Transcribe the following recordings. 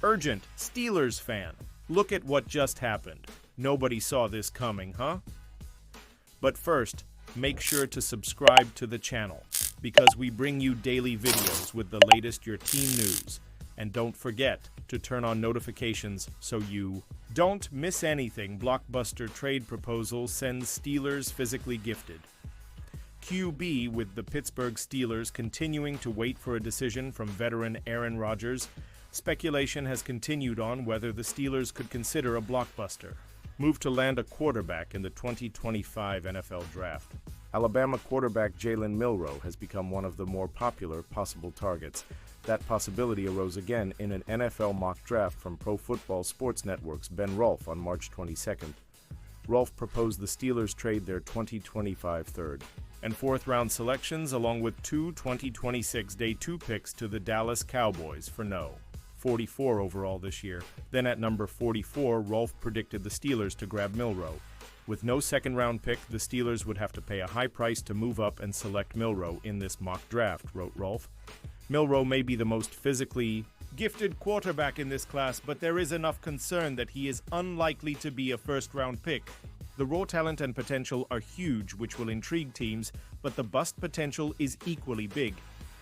Urgent, Steelers fan. Look at what just happened. Nobody saw this coming, huh? But first, make sure to subscribe to the channel, because we bring you daily videos with the latest your team news. And don't forget to turn on notifications so you don't miss anything. Blockbuster trade proposal sends Steelers physically gifted. QB with the Pittsburgh Steelers continuing to wait for a decision from veteran Aaron Rodgers. Speculation has continued on whether the Steelers could consider a blockbuster move to land a quarterback in the 2025 NFL Draft. Alabama quarterback Jaylen Milroe has become one of the more popular possible targets. That possibility arose again in an NFL mock draft from Pro Football Sports Network's Ben Rolfe on March 22nd. Rolfe proposed the Steelers trade their 2025 third and fourth-round selections along with two 2026 Day 2 picks to the Dallas Cowboys for 44 overall this year. Then at number 44, Rolfe predicted the Steelers to grab Milroe. With no second-round pick, the Steelers would have to pay a high price to move up and select Milroe in this mock draft, wrote Rolfe. Milroe may be the most physically gifted quarterback in this class, but there is enough concern that he is unlikely to be a first-round pick. The raw talent and potential are huge, which will intrigue teams, but the bust potential is equally big.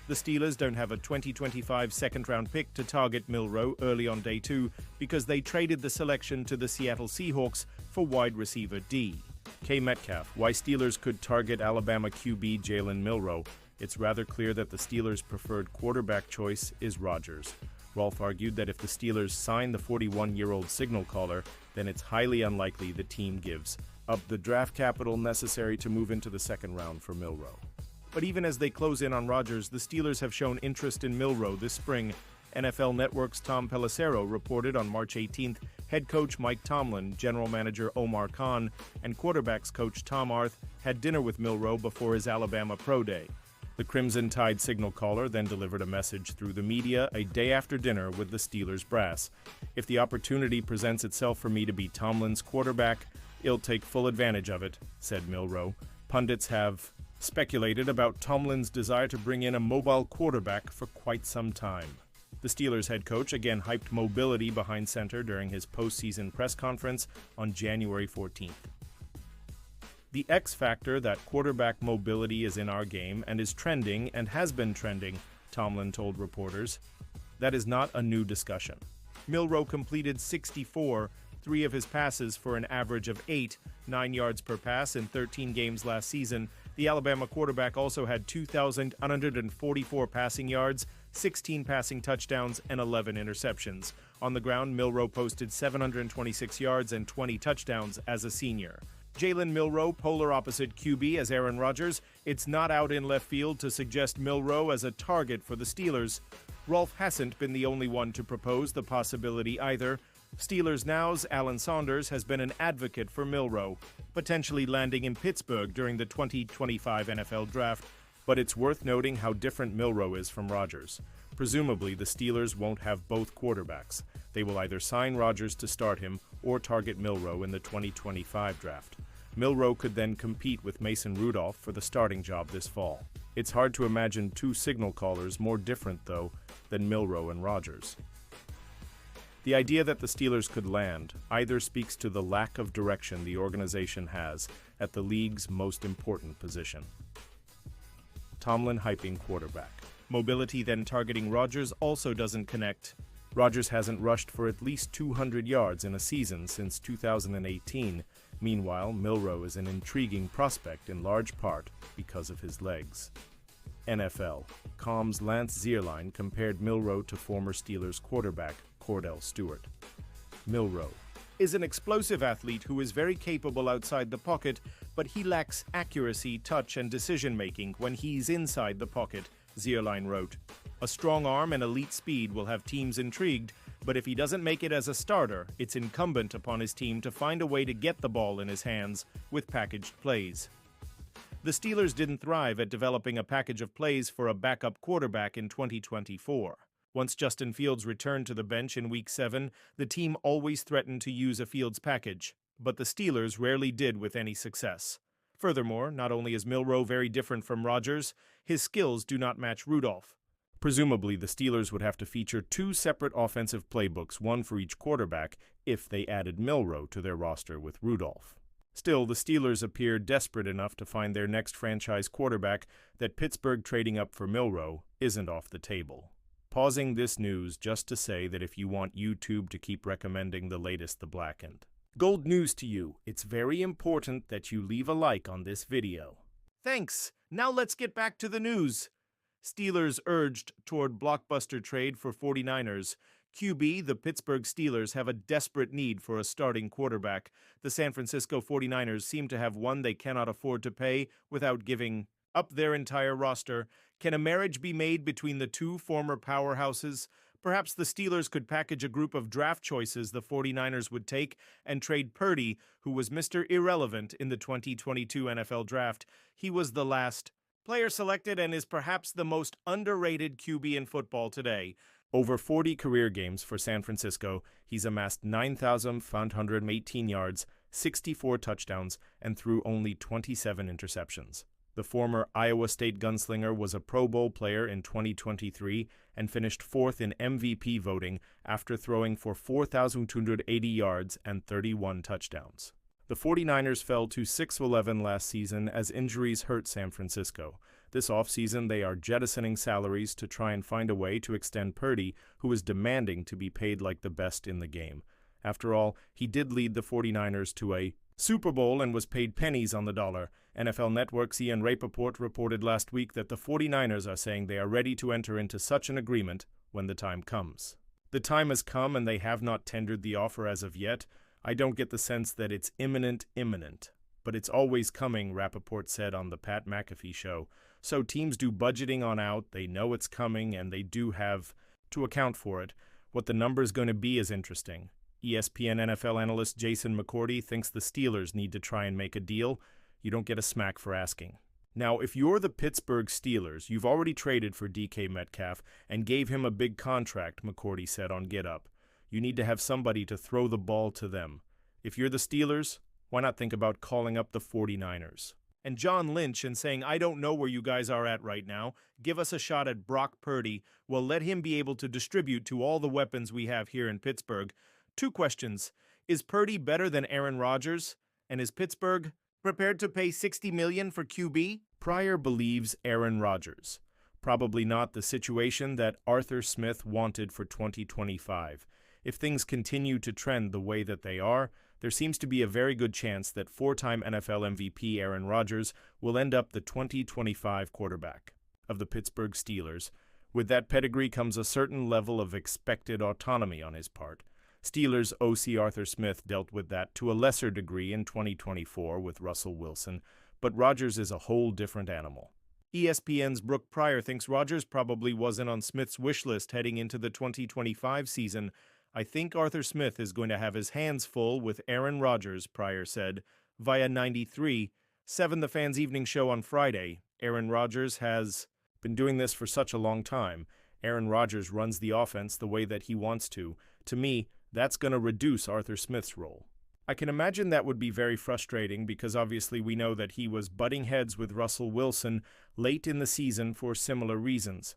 The Steelers don't have a 2025 second-round pick to target Milroe early on Day 2 because they traded the selection to the Seattle Seahawks for wide receiver D.K. Metcalf. Why Steelers could target Alabama QB Jaylen Milroe? It's rather clear that the Steelers' preferred quarterback choice is Rodgers. Rolfe argued that if the Steelers sign the 41-year-old signal caller, then it's highly unlikely the team gives up the draft capital necessary to move into the second round for Milroe. But even as they close in on Rodgers, the Steelers have shown interest in Milroe this spring. NFL Network's Tom Pelissero reported on March 18th head coach Mike Tomlin, general manager Omar Khan, and quarterbacks coach Tom Arth had dinner with Milroe before his Alabama Pro Day. The Crimson Tide signal caller then delivered a message through the media a day after dinner with the Steelers brass. "If the opportunity presents itself for me to be Tomlin's quarterback, he'll take full advantage of it," said Milroe. Pundits have speculated about Tomlin's desire to bring in a mobile quarterback for quite some time. The Steelers head coach again hyped mobility behind center during his postseason press conference on January 14th. "The X factor, that quarterback mobility, is in our game and is trending and has been trending," Tomlin told reporters. That is not a new discussion. Milroe completed 3 of his passes for an average of 9 yards per pass in 13 games last season. The Alabama quarterback also had 2,144 passing yards, 16 passing touchdowns, and 11 interceptions. On the ground, Milroe posted 726 yards and 20 touchdowns as a senior. Jaylen Milroe, polar opposite QB as Aaron Rodgers. It's not out in left field to suggest Milroe as a target for the Steelers. Rolfe hasn't been the only one to propose the possibility either. Steelers Now's Alan Saunders has been an advocate for Milroe, potentially landing in Pittsburgh during the 2025 NFL Draft, but it's worth noting how different Milroe is from Rodgers. Presumably, the Steelers won't have both quarterbacks. They will either sign Rodgers to start him or target Milroe in the 2025 Draft. Milroe could then compete with Mason Rudolph for the starting job this fall. It's hard to imagine two signal callers more different, though, than Milroe and Rodgers. The idea that the Steelers could land either speaks to the lack of direction the organization has at the league's most important position. Tomlin hyping quarterback. Mobility then targeting Rodgers also doesn't connect. Rodgers hasn't rushed for at least 200 yards in a season since 2018. Meanwhile, Milroe is an intriguing prospect in large part because of his legs. NFL.com's Lance Zierlein compared Milroe to former Steelers quarterback Cordell Stewart. Milroe is an explosive athlete who is very capable outside the pocket, but he lacks accuracy, touch, and decision-making when he's inside the pocket, Zierlein wrote. A strong arm and elite speed will have teams intrigued, but if he doesn't make it as a starter, it's incumbent upon his team to find a way to get the ball in his hands with packaged plays. The Steelers didn't thrive at developing a package of plays for a backup quarterback in 2024. Once Justin Fields returned to the bench in Week 7, the team always threatened to use a Fields package, but the Steelers rarely did with any success. Furthermore, not only is Milroe very different from Rodgers, his skills do not match Rudolph. Presumably, the Steelers would have to feature two separate offensive playbooks, one for each quarterback, if they added Milroe to their roster with Rudolph. Still, the Steelers appear desperate enough to find their next franchise quarterback that Pittsburgh trading up for Milroe isn't off the table. Pausing this news just to say that if you want YouTube to keep recommending the latest The Blackened. Gold news to you, it's very important that you leave a like on this video. Thanks! Now let's get back to the news. Steelers urged toward blockbuster trade for 49ers. QB, the Pittsburgh Steelers have a desperate need for a starting quarterback. The San Francisco 49ers seem to have one they cannot afford to pay without giving up their entire roster. Can a marriage be made between the two former powerhouses? Perhaps the Steelers could package a group of draft choices the 49ers would take and trade Purdy, who was Mr. Irrelevant in the 2022 NFL Draft. He was the last player selected and is perhaps the most underrated QB in football today. Over 40 career games for San Francisco, he's amassed 9,518 yards, 64 touchdowns, and threw only 27 interceptions. The former Iowa State gunslinger was a Pro Bowl player in 2023 and finished fourth in MVP voting after throwing for 4,280 yards and 31 touchdowns. The 49ers fell to 6-11 last season as injuries hurt San Francisco. This offseason, they are jettisoning salaries to try and find a way to extend Purdy, who is demanding to be paid like the best in the game. After all, he did lead the 49ers to a Super Bowl and was paid pennies on the dollar. NFL Network's Ian Rapoport reported last week that the 49ers are saying they are ready to enter into such an agreement when the time comes. The time has come and they have not tendered the offer as of yet. I don't get the sense that it's imminent, but it's always coming, Rapoport said on the Pat McAfee show. So teams do budgeting on out, they know it's coming, and they do have to account for it. What the number's going to be is interesting. ESPN NFL analyst Jason McCourty thinks the Steelers need to try and make a deal. You don't get a smack for asking. Now, if you're the Pittsburgh Steelers, you've already traded for DK Metcalf and gave him a big contract, McCourty said on Get Up. You need to have somebody to throw the ball to them. If you're the Steelers, why not think about calling up the 49ers? And John Lynch and saying, I don't know where you guys are at right now. Give us a shot at Brock Purdy. Well, let him be able to distribute to all the weapons we have here in Pittsburgh. Two questions. Is Purdy better than Aaron Rodgers? And is Pittsburgh prepared to pay $60 million for QB? Pryor believes Aaron Rodgers. Probably not the situation that Arthur Smith wanted for 2025. If things continue to trend the way that they are, there seems to be a very good chance that four-time NFL MVP Aaron Rodgers will end up the 2025 quarterback of the Pittsburgh Steelers. With that pedigree comes a certain level of expected autonomy on his part. Steelers OC Arthur Smith dealt with that to a lesser degree in 2024 with Russell Wilson, but Rodgers is a whole different animal. ESPN's Brooke Pryor thinks Rodgers probably wasn't on Smith's wish list heading into the 2025 season. I think Arthur Smith is going to have his hands full with Aaron Rodgers, Pryor said, via 93.7 The Fans Evening Show on Friday. Aaron Rodgers has been doing this for such a long time. Aaron Rodgers runs the offense the way that he wants to. To me, that's going to reduce Arthur Smith's role. I can imagine that would be very frustrating because obviously we know that he was butting heads with Russell Wilson late in the season for similar reasons.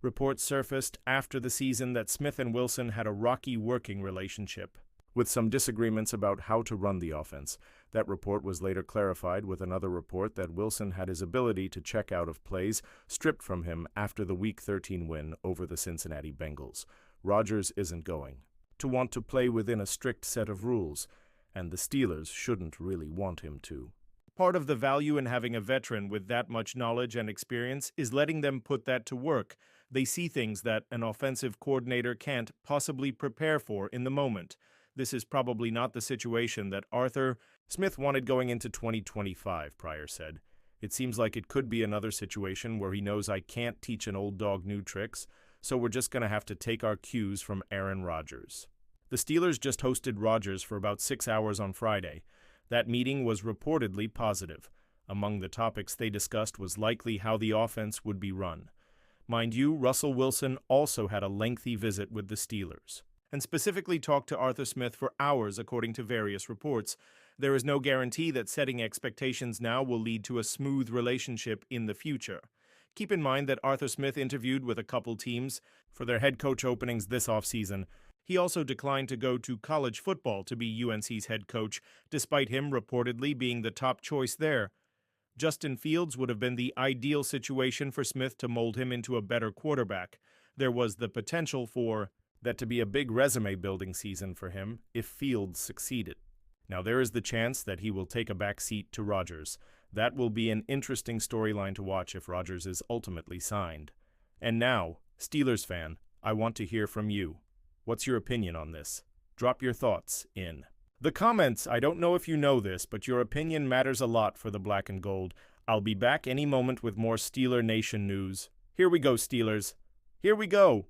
Reports surfaced after the season that Smith and Wilson had a rocky working relationship, with some disagreements about how to run the offense. That report was later clarified with another report that Wilson had his ability to check out of plays stripped from him after the Week 13 win over the Cincinnati Bengals. Rodgers isn't going to want to play within a strict set of rules, and the Steelers shouldn't really want him to. Part of the value in having a veteran with that much knowledge and experience is letting them put that to work. They see things that an offensive coordinator can't possibly prepare for in the moment. This is probably not the situation that Arthur Smith wanted going into 2025, Pryor said. It seems like it could be another situation where he knows I can't teach an old dog new tricks, so we're just going to have to take our cues from Aaron Rodgers. The Steelers just hosted Rodgers for about 6 hours on Friday. That meeting was reportedly positive. Among the topics they discussed was likely how the offense would be run. Mind you, Russell Wilson also had a lengthy visit with the Steelers, and specifically talked to Arthur Smith for hours, according to various reports. There is no guarantee that setting expectations now will lead to a smooth relationship in the future. Keep in mind that Arthur Smith interviewed with a couple teams for their head coach openings this offseason. He also declined to go to college football to be UNC's head coach, despite him reportedly being the top choice there. Justin Fields would have been the ideal situation for Smith to mold him into a better quarterback. There was the potential for that to be a big resume-building season for him if Fields succeeded. Now there is the chance that he will take a back seat to Rodgers. That will be an interesting storyline to watch if Rodgers is ultimately signed. And now, Steelers fan, I want to hear from you. What's your opinion on this? Drop your thoughts in the comments. I don't know if you know this, but your opinion matters a lot for the Black and Gold. I'll be back any moment with more Steeler Nation news. Here we go, Steelers. Here we go.